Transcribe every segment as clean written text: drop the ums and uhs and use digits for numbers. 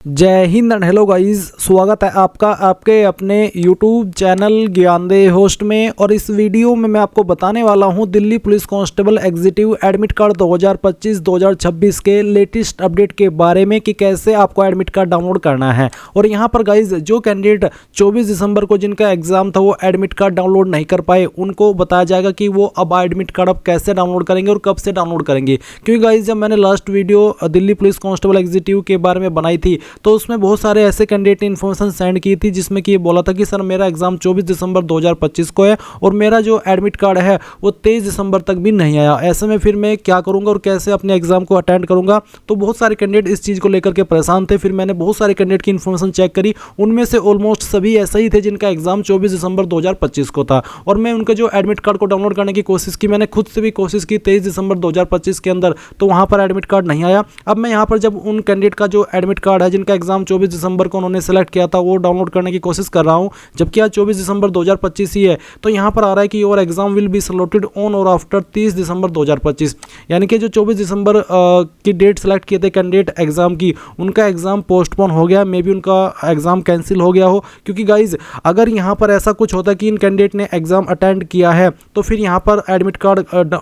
जय Hind and hello guys, स्वागत है आपका आपके अपने यूट्यूब चैनल ज्ञानदेह होस्ट में। और इस वीडियो में मैं आपको बताने वाला हूं Delhi police constable executive admit card 2025-2026 के लेटेस्ट अपडेट के बारे में कि कैसे आपको एडमिट कार्ड डाउनलोड करना है। और यहां पर गाइस जो कैंडिडेट 24 दिसंबर को जिनका एग्जाम था वो एडमिट कार्ड डाउनलोड नहीं कर पाए, उनको बताया जाएगा कि वो अब एडमिट कार्ड अब कैसे डाउनलोड करेंगे और कब से डाउनलोड करेंगे। क्योंकि गाइस जब मैंने last video Delhi police constable executive के बारे में बनाई थी तो उसमें बहुत सारे ऐसे कैंडिडेट ने इन्फॉर्मेशन सेंड की थी जिसमें कि ये बोला था कि सर मेरा एग्जाम 24 दिसंबर 2025 को है और मेरा जो एडमिट कार्ड है वो 23 दिसंबर तक भी नहीं आया। ऐसे में फिर मैं क्या करूंगा और कैसे अपने एग्जाम को अटेंड करूंगा। तो बहुत सारे कैंडिडेट इस चीज़ को लेकर के परेशान थे। फिर मैंने बहुत सारे कैंडिडेट की इन्फॉर्मेशन चेक करी, उनमें से ऑलमोस्ट सभी ऐसे ही थे जिनका एग्जाम 24 दिसंबर 2025 को था। और मैं उनके जो एडमिट कार्ड को डाउनलोड करने की कोशिश की, मैंने खुद से भी कोशिश की 23 दिसंबर 2025 के अंदर, तो वहाँ पर एडमिट कार्ड नहीं आया। अब मैं यहाँ पर जब उन कैंडिडेट का जो एडमिट कार्ड है जिनका एग्जाम 24 दिसंबर को उन्होंने सेलेक्ट किया था वो डाउनलोड करने की कोशिश कर रहा हूं, जबकि आज 24 दिसंबर 2025 ही है। तो यहां पर आ रहा है कि your exam will be slotted on or after 30 December 2025, यानी कि जो 24 दिसंबर की डेट सेलेक्ट किए थे कैंडिडेट एग्जाम की, उनका एग्जाम पोस्टपोन हो गया। मे बी उनका एग्जाम कैंसिल हो गया हो। क्योंकि गाइज अगर यहां पर ऐसा कुछ होता कि इन कैंडिडेट ने एग्जाम अटेंड किया है तो फिर यहां पर एडमिट कार्ड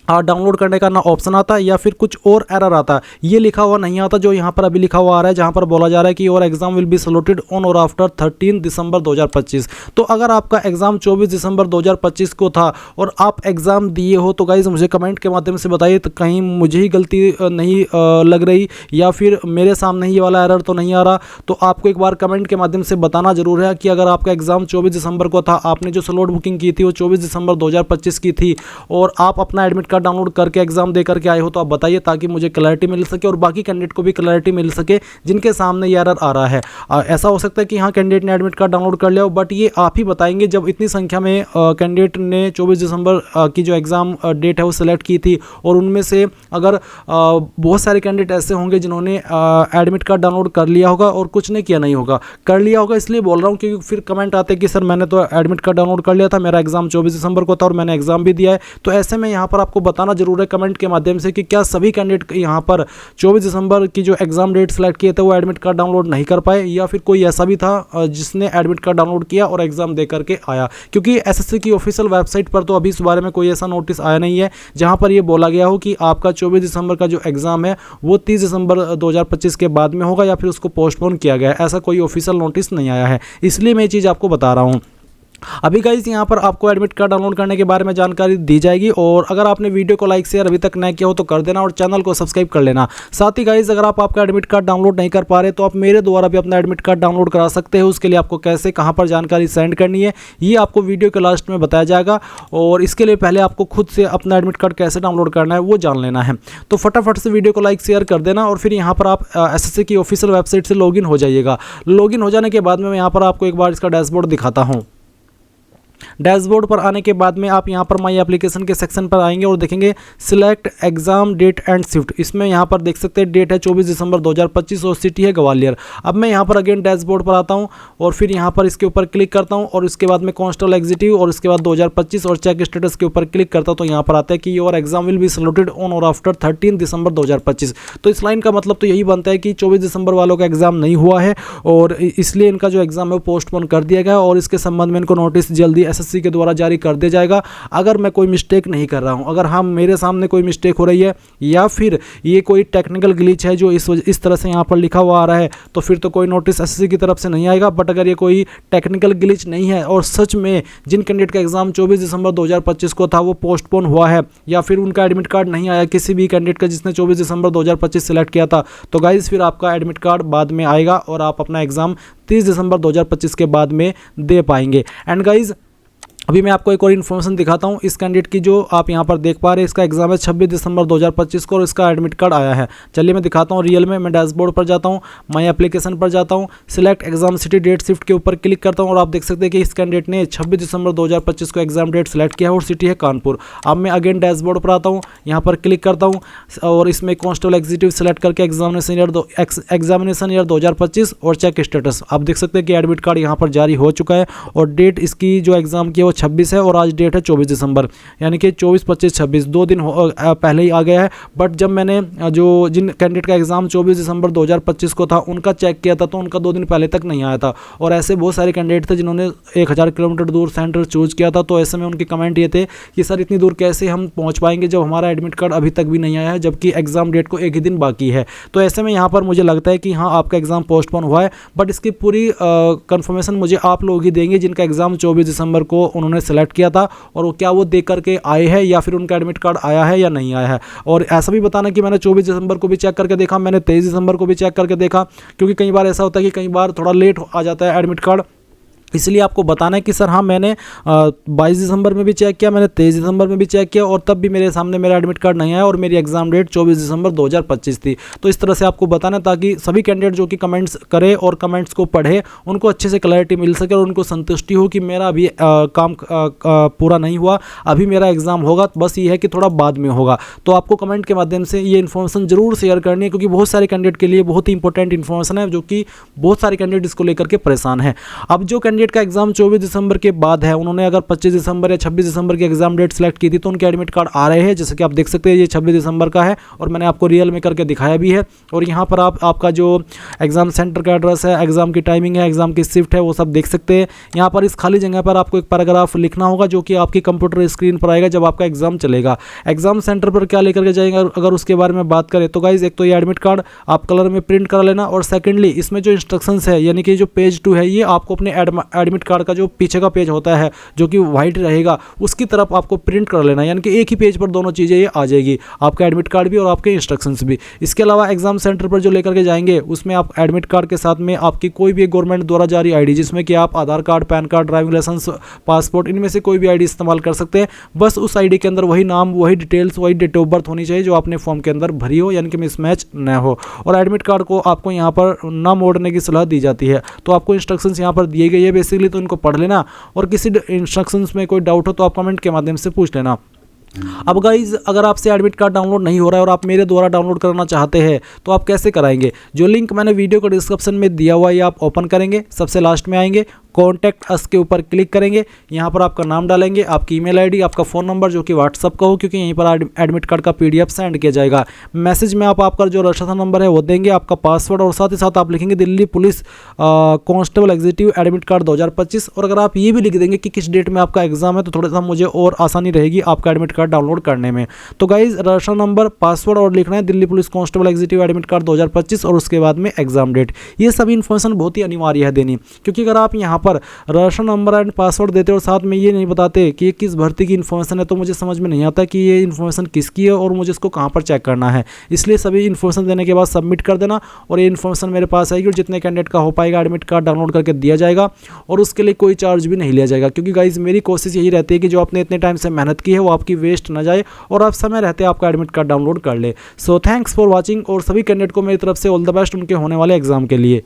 डाउनलोड करने का ना ऑप्शन आता या फिर कुछ और एरर आता, ये लिखा हुआ नहीं आता जो यहाँ पर अभी लिखा हुआ आ रहा है, जहाँ पर बोला जा रहा है कि your exam will be slotted on or after 13 December 2025। तो अगर आपका एग्जाम 24 दिसंबर 2025 को था और आप एग्जाम दिए हो तो गाइज मुझे कमेंट के माध्यम से बताइए, तो कहीं मुझे ही गलती नहीं लग रही या फिर मेरे सामने ही ये वाला एरर तो नहीं आ रहा। तो आपको एक बार कमेंट के माध्यम से बताना जरूर है कि अगर आपका एग्जाम 24 दिसंबर को था, आपने जो स्लॉट बुकिंग की थी वो 24 दिसंबर 2025 की थी और आप अपना एडमिट डाउनलोड करके एग्जाम दे करके आए हो, तो आप बताइए ताकि मुझे क्लैरिटी मिल सके और बाकी कैंडिडेट को भी क्लैरिटी मिल सके जिनके सामने ये एरर आ रहा है। ऐसा हो सकता है कि हाँ कैंडिडेट ने एडमिट कार्ड डाउनलोड कर लिया हो, बट ये आप ही बताएंगे जब इतनी संख्या में कैंडिडेट ने 24 दिसंबर की जो एग्जाम डेट है वो सिलेक्ट की थी और उनमें से अगर बहुत सारे कैंडिडेट ऐसे होंगे जिन्होंने एडमिट कार्ड डाउनलोड कर लिया होगा और कुछ ने किया नहीं होगा। कर लिया होगा इसलिए बोल रहा हूँ क्योंकि फिर कमेंट आते कि सर मैंने तो एडमिट कार्ड डाउनलोड कर लिया था, मेरा एग्जाम 24 दिसंबर को था और मैंने एग्जाम भी दिया है। तो ऐसे में यहाँ पर आपको बताना जरूर है कमेंट के माध्यम से कि क्या सभी कैंडिडेट यहाँ पर 24 दिसंबर की जो एग्जाम डेट सेलेक्ट किए थे वो एडमिट कार्ड डाउनलोड नहीं कर पाए या फिर कोई ऐसा भी था जिसने एडमिट कार्ड डाउनलोड किया और एग्जाम दे करके आया। क्योंकि एसएससी की ऑफिशियल वेबसाइट पर तो अभी इस बारे में कोई ऐसा नोटिस आया नहीं है जहां पर ये बोला गया हो कि आपका 24 दिसंबर का जो एग्जाम है वो 30 दिसंबर 2025 के बाद में होगा या फिर उसको पोस्टपोन किया गया है। ऐसा कोई ऑफिशियल नोटिस नहीं आया है, इसलिए मैं ये चीज़ आपको बता रहा हूँ। अभी गाइस यहाँ पर आपको एडमिट कार्ड डाउनलोड करने के बारे में जानकारी दी जाएगी और अगर आपने वीडियो को लाइक शेयर अभी तक नहीं किया हो तो कर देना और चैनल को सब्सक्राइब कर लेना। साथ ही गाइस अगर आप आपका एडमिट कार्ड डाउनलोड नहीं कर पा रहे तो आप मेरे द्वारा भी अपना एडमिट कार्ड डाउनलोड करा सकते हैं। उसके लिए आपको कैसे कहाँ पर जानकारी सेंड करनी है ये आपको वीडियो के लास्ट में बताया जाएगा और इसके लिए पहले आपको खुद से अपना एडमिट कार्ड कैसे डाउनलोड करना है वो जान लेना है। तो फटाफट से वीडियो को लाइक शेयर कर देना और फिर यहाँ पर आप एसएससी की ऑफिशियल वेबसाइट से लॉगिन हो जाइएगा। लॉगिन हो जाने के बाद में मैं यहाँ पर आपको एक बार इसका डैशबोर्ड दिखाता हूँ। डैशबोर्ड पर आने के बाद में आप यहाँ पर माई एप्लीकेशन के सेक्शन पर आएंगे और देखेंगे select exam date and shift. इसमें यहाँ पर देख सकते हैं डेट है 24 दिसंबर 2025 और सिटी है ग्वालियर। अब मैं यहाँ पर अगेन डैशबोर्ड पर आता हूँ और फिर यहाँ पर इसके ऊपर क्लिक करता हूँ और इसके बाद में कांस्टेबल एग्जीक्यूटिव और इसके बाद 2025 और चेक स्टेटस के ऊपर क्लिक करता हूँ। तो यहाँ पर आता है कि your exam will be slotted on or after 13 December 2025। तो इस लाइन का मतलब तो यही बनता है कि 24 दिसंबर वालों का एग्जाम नहीं हुआ है और इसलिए इनका जो एग्जाम है वो पोस्टपोन कर दिया गया और इसके संबंध में इनको नोटिस जल्दी एसएससी के द्वारा जारी कर दिया जाएगा। अगर मैं कोई मिस्टेक नहीं कर रहा हूं, अगर हाँ मेरे सामने कोई मिस्टेक हो रही है या फिर ये कोई टेक्निकल ग्लिच है जो इस तरह से यहाँ पर लिखा हुआ आ रहा है तो फिर तो कोई नोटिस एसएससी की तरफ से नहीं आएगा। बट अगर ये कोई टेक्निकल ग्लिच नहीं है और सच में जिन कैंडिडेट का एग्जाम 24 दिसंबर 2025 को था वो पोस्टपोन हुआ है या फिर उनका एडमिट कार्ड नहीं आया किसी भी कैंडिडेट का जिसने 24 दिसंबर 2025 सेलेक्ट किया था, तो गाइज फिर आपका एडमिट कार्ड बाद में आएगा और आप अपना एग्जाम 30 दिसंबर 2025 के बाद में दे पाएंगे। एंड गाइज अभी मैं आपको एक और इन्फॉर्मेशन दिखाता हूँ। इस कैंडिडेट की जो आप यहाँ पर देख पा रहे हैं इसका एग्जाम है 26 दिसंबर 2025 को और इसका एडमिट कार्ड आया है। चलिए मैं दिखाता हूँ रियल में। मैं डैशबोर्ड पर जाता हूँ, माई एप्लीकेशन पर जाता हूँ, select exam city date shift के ऊपर क्लिक करता हूँ और आप देख सकते हैं कि इस कैंडिडेट ने 26 दिसंबर 2025 को एग्जाम डेट सेलेक्ट किया है और सिटी है कानपुर। अब मैं अगेन डैशबोर्ड पर आता हूँ, यहाँ पर क्लिक करता हूँ और इसमें कांस्टेबल एग्जीक्यूटिव सेलेक्ट करके एग्जामिनेशन ईयर 2025 और चेक स्टेटस आप देख सकते हैं कि एडमिट कार्ड यहाँ पर जारी हो चुका है और डेट इसकी जो एग्जाम की है वो 26 है और आज डेट है 24 दिसंबर, यानी कि 24, 25, 26 2 दिन पहले ही आ गया है। बट जब मैंने जिन कैंडिडेट का एग्ज़ाम 24 दिसंबर 2025 को था उनका चेक किया था तो उनका 2 दिन पहले तक नहीं आया था। और ऐसे बहुत सारे कैंडिडेट थे जिन्होंने 1000 किलोमीटर दूर सेंटर चूज़ किया था। तो ऐसे में उनके कमेंट ये थे कि सर इतनी दूर कैसे हम पहुँच पाएंगे जब हमारा एडमिट कार्ड अभी तक भी नहीं आया है, जबकि एग्ज़ाम डेट को एक ही दिन बाकी है। तो ऐसे में यहाँ पर मुझे लगता है कि हाँ आपका एग्ज़ाम पोस्टपोन हुआ है, बट इसकी पूरी कंफर्मेशन मुझे आप लोग ही देंगे जिनका एग्ज़ाम 24 दिसंबर को उन्होंने सेलेक्ट किया था, और वो क्या वो देख करके आए हैं या फिर उनका एडमिट कार्ड आया है या नहीं आया है। और ऐसा भी बताना कि मैंने 24 दिसंबर को भी चेक करके देखा, मैंने 23 दिसंबर को भी चेक करके देखा, क्योंकि कई बार ऐसा होता है कि कई बार थोड़ा लेट आ जाता है एडमिट कार्ड। इसलिए आपको बताना है कि सर हाँ मैंने 22 दिसंबर में भी चेक किया, मैंने 23 दिसंबर में भी चेक किया, और तब भी मेरे सामने मेरा एडमिट कार्ड नहीं आया और मेरी एग्ज़ाम डेट 24 दिसंबर 2025 थी। तो इस तरह से आपको बताना, ताकि सभी कैंडिडेट जो कि कमेंट्स करें और कमेंट्स को पढ़े उनको अच्छे से क्लैरिटी मिल सके और उनको संतुष्टि हो कि मेरा अभी काम पूरा नहीं हुआ, अभी मेरा एग्ज़ाम होगा, बस ये है कि थोड़ा बाद में होगा। तो आपको कमेंट के माध्यम से ये इन्फॉर्मेशन ज़रूर शेयर करनी है, क्योंकि बहुत सारे कैंडिडेट के लिए बहुत ही इंपॉर्टेंट इन्फॉर्मेशन है, जो कि बहुत सारे कैंडिडेट इसको लेकर के परेशान है। अब जो कैंडिडेट का एग्ज़ाम 24 दिसंबर के बाद है, उन्होंने अगर 25 दिसंबर या 26 दिसंबर की एग्जाम डेट सेलेक्ट की थी तो उनके एडमिट कार्ड आ रहे हैं। जैसे कि आप देख सकते हैं ये 26 दिसंबर का है और मैंने आपको रियल में करके दिखाया भी है। और यहाँ पर आपका जो एग्जाम सेंटर का एड्रेस है, एग्जाम की टाइमिंग है, एग्जाम की शिफ्ट है, वो सब देख सकते हैं। यहाँ पर इस खाली जगह पर आपको एक पैराग्राफ लिखना होगा जो कि आपकी कंप्यूटर स्क्रीन पर आएगा जब आपका एग्जाम चलेगा। एग्जाम सेंटर पर क्या लेकर के जाएंगे अगर उसके बारे में बात करें तो गाइज, एक तो ये एडमिट कार्ड आप कलर में प्रिंट करा लेना, और सेकेंडली इसमें जो इंस्ट्रक्शंस है यानी कि जो पेज 2 है, ये आपको अपने एडमिट कार्ड का जो पीछे का पेज होता है जो कि वाइट रहेगा उसकी तरफ आपको प्रिंट कर लेना, यानी कि एक ही पेज पर दोनों चीज़ें ये आ जाएगी, आपका एडमिट कार्ड भी और आपके इंस्ट्रक्शंस भी। इसके अलावा एग्जाम सेंटर पर जो लेकर के जाएंगे उसमें आप एडमिट कार्ड के साथ में आपकी कोई भी गवर्नमेंट द्वारा जारी आईडी, जिसमें कि आप Aadhaar card, PAN card, driving licence, passport, इनमें से कोई भी आईडी इस्तेमाल कर सकते हैं। बस उस आईडी के अंदर वही नाम, वही डिटेल्स, वही डेट ऑफ बर्थ होनी चाहिए जो आपने फॉर्म के अंदर भरी हो, यानी कि मिसमैच न हो। और एडमिट कार्ड को आपको यहाँ पर ना मोड़ने की सलाह दी जाती है। तो आपको इंस्ट्रक्शंस यहाँ पर दिए गए हैं बेसिकली, तो इनको पढ़ लेना, और किसी इंस्ट्रक्शंस में कोई डाउट हो तो आप कमेंट के माध्यम से पूछ लेना। अब गाइज, अगर आपसे एडमिट कार्ड डाउनलोड नहीं हो रहा है और आप मेरे द्वारा डाउनलोड करना चाहते हैं तो आप कैसे कराएंगे? जो लिंक मैंने वीडियो को डिस्क्रिप्शन में दिया हुआ है आप ओपन करेंगे, सबसे लास्ट में आएंगे, कॉन्टैक्ट अस के ऊपर क्लिक करेंगे, यहाँ पर आपका नाम डालेंगे, आपकी ईमेल आईडी, आपका फ़ोन नंबर जो कि व्हाट्सअप का हो, क्योंकि यहीं पर एडमिट कार्ड का PDF सेंड किया जाएगा। मैसेज में आप आपका जो रजिस्ट्रेशन नंबर है वो देंगे, आपका पासवर्ड, और साथ ही साथ आप लिखेंगे Delhi police constable executive admit card 2025। और अगर आप ये भी लिख देंगे कि किस डेट में आपका एग्जाम है तो थोड़ा सा मुझे और आसानी रहेगी आपका एडमिट कार्ड डाउनलोड करने में। तो गाइज, रजिस्ट्रेशन नंबर, पासवर्ड और लिखना है Delhi police constable executive admit card 2025, और उसके बाद में एग्जाम डेट। ये सभी इन्फॉर्मेशन बहुत ही अनिवार्य है देनी, क्योंकि अगर आप यहाँ पर रजिस्ट्रेशन नंबर एंड पासवर्ड देते और साथ में ये नहीं बताते कि ये किस भर्ती की इन्फॉर्मेशन है तो मुझे समझ में नहीं आता कि ये इन्फॉर्मेशन किसकी है और मुझे इसको कहाँ पर चेक करना है। इसलिए सभी इन्फॉर्मेशन देने के बाद सबमिट कर देना, और ये इन्फॉर्मेशन मेरे पास आएगी और जितने कैंडिडेट का हो पाएगा एडमिट कार्ड डाउनलोड करके दिया जाएगा, और उसके लिए कोई चार्ज भी नहीं लिया जाएगा। क्योंकि गाइज, मेरी कोशिश यही रहती है कि जो आपने इतने टाइम से मेहनत की है वो आपकी वेस्ट ना जाए और आप समय रहते आपका एडमिट कार्ड डाउनलोड कर ले। सो थैंक्स फॉर वॉचिंग, और सभी कैंडिडेट को मेरी तरफ से ऑल द बेस्ट उनके होने वाले एग्जाम के लिए।